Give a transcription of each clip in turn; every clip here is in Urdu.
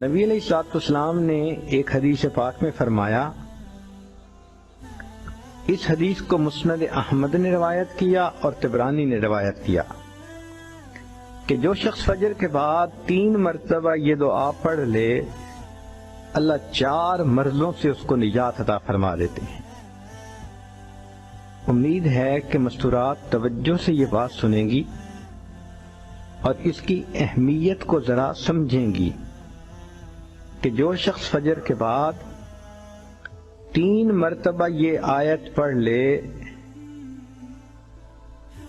نبی علیہ الصلوۃ والسلام نے ایک حدیث پاک میں فرمایا، اس حدیث کو مسند احمد نے روایت کیا اور طبرانی نے روایت کیا کہ جو شخص فجر کے بعد 3 مرتبہ یہ دعا پڑھ لے، اللہ 4 مرضوں سے اس کو نجات عطا فرما دیتے ہیں۔ امید ہے کہ مستورات توجہ سے یہ بات سنیں گی اور اس کی اہمیت کو ذرا سمجھیں گی کہ جو شخص فجر کے بعد 3 مرتبہ یہ آیت پڑھ لے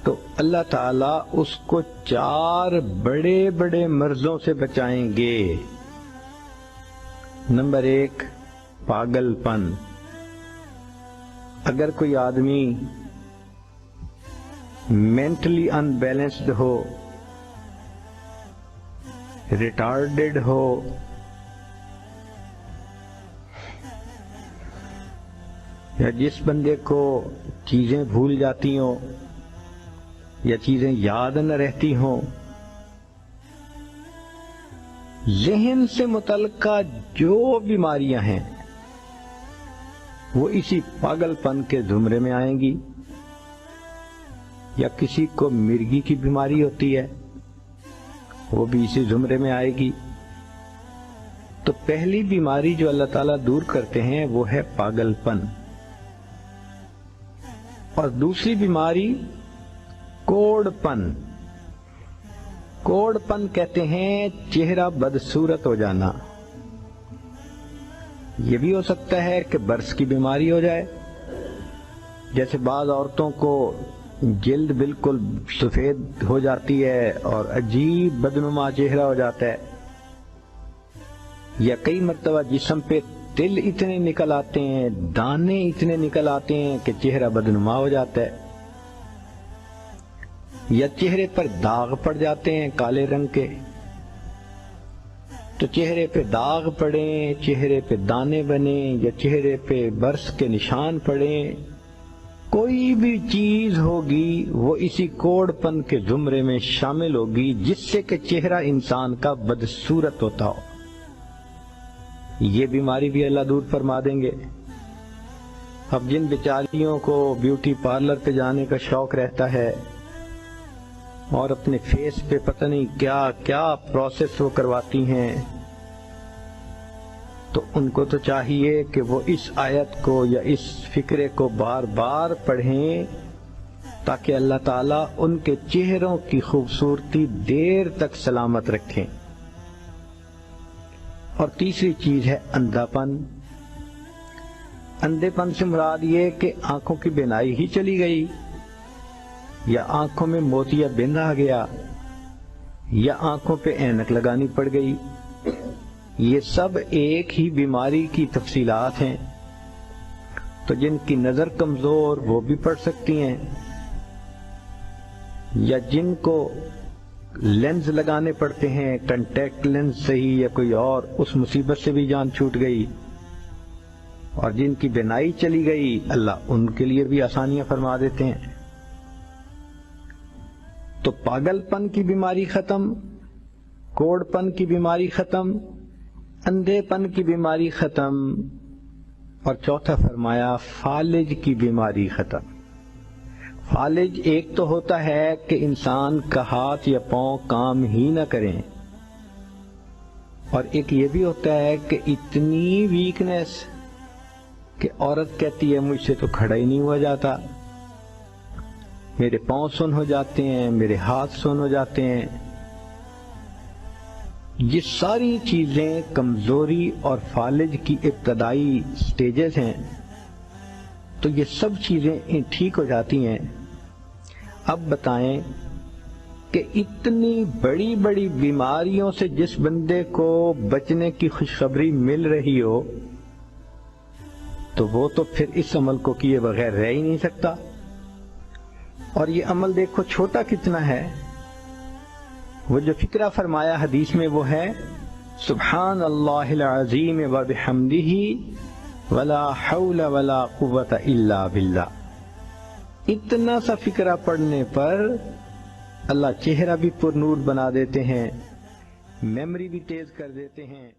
تو اللہ تعالیٰ اس کو 4 بڑے بڑے مرضوں سے بچائیں گے۔ نمبر 1، پاگل پن۔ اگر کوئی آدمی مینٹلی ان بیلنسڈ ہو، ریٹارڈڈ ہو، یا جس بندے کو چیزیں بھول جاتی ہوں یا چیزیں یاد نہ رہتی ہوں، ذہن سے متعلقہ جو بیماریاں ہیں وہ اسی پاگل پن کے زمرے میں آئیں گی۔ یا کسی کو مرگی کی بیماری ہوتی ہے، وہ بھی اسی زمرے میں آئے گی۔ تو پہلی بیماری جو اللہ تعالیٰ دور کرتے ہیں وہ ہے پاگل پن، اور دوسری بیماری کوڑ پن۔ کوڑ پن کہتے ہیں چہرہ بدصورت ہو جانا۔ یہ بھی ہو سکتا ہے کہ برس کی بیماری ہو جائے، جیسے بعض عورتوں کو جلد بالکل سفید ہو جاتی ہے اور عجیب بدنما چہرہ ہو جاتا ہے، یا کئی مرتبہ جسم پہ تل اتنے نکل آتے ہیں، دانے اتنے نکل آتے ہیں کہ چہرہ بدنما ہو جاتا ہے، یا چہرے پر داغ پڑ جاتے ہیں کالے رنگ کے۔ تو چہرے پہ داغ پڑیں، چہرے پہ دانے بنیں، یا چہرے پہ برس کے نشان پڑیں، کوئی بھی چیز ہوگی وہ اسی کوڑ پن کے زمرے میں شامل ہوگی، جس سے کہ چہرہ انسان کا بدصورت ہوتا ہو۔ یہ بیماری بھی اللہ دور فرما دیں گے۔ اب جن بیچاریوں کو بیوٹی پارلر پہ جانے کا شوق رہتا ہے اور اپنے فیس پہ پتہ نہیں کیا کیا پروسیس وہ کرواتی ہیں، تو ان کو تو چاہیے کہ وہ اس آیت کو یا اس فکرے کو بار بار پڑھیں تاکہ اللہ تعالیٰ ان کے چہروں کی خوبصورتی دیر تک سلامت رکھیں۔ اور تیسری چیز ہے اندھا پن۔ اندھے پن سے مراد یہ کہ آنکھوں کی بینائی ہی چلی گئی، یا آنکھوں میں موتیا بند آ گیا، یا آنکھوں پہ اینک لگانی پڑ گئی۔ یہ سب ایک ہی بیماری کی تفصیلات ہیں۔ تو جن کی نظر کمزور وہ بھی پڑھ سکتی ہیں، یا جن کو لینز لگانے پڑتے ہیں، کنٹیکٹ لینز صحیح یا کوئی اور، اس مصیبت سے بھی جان چھوٹ گئی۔ اور جن کی بینائی چلی گئی، اللہ ان کے لیے بھی آسانیاں فرما دیتے ہیں۔ تو پاگل پن کی بیماری ختم، کوڑ پن کی بیماری ختم، اندھے پن کی بیماری ختم، اور چوتھا فرمایا فالج کی بیماری ختم۔ فالج ایک تو ہوتا ہے کہ انسان کا ہاتھ یا پاؤں کام ہی نہ کریں، اور ایک یہ بھی ہوتا ہے کہ اتنی ویکنیس کہ عورت کہتی ہے مجھ سے تو کھڑا ہی نہیں ہوا جاتا، میرے پاؤں سن ہو جاتے ہیں، میرے ہاتھ سن ہو جاتے ہیں۔ یہ ساری چیزیں کمزوری اور فالج کی ابتدائی سٹیجز ہیں۔ تو یہ سب چیزیں ٹھیک ہو جاتی ہیں۔ اب بتائیں کہ اتنی بڑی بڑی بیماریوں سے جس بندے کو بچنے کی خوشخبری مل رہی ہو، تو وہ تو پھر اس عمل کو کیے بغیر رہ ہی نہیں سکتا۔ اور یہ عمل دیکھو چھوٹا کتنا ہے۔ وہ جو فکرہ فرمایا حدیث میں وہ ہے سبحان اللہ العظیم وبحمدہ ولا حول ولا قوة الا باللہ۔ اتنا سا فکرہ پڑھنے پر اللہ چہرہ بھی پر نور بنا دیتے ہیں، میموری بھی تیز کر دیتے ہیں۔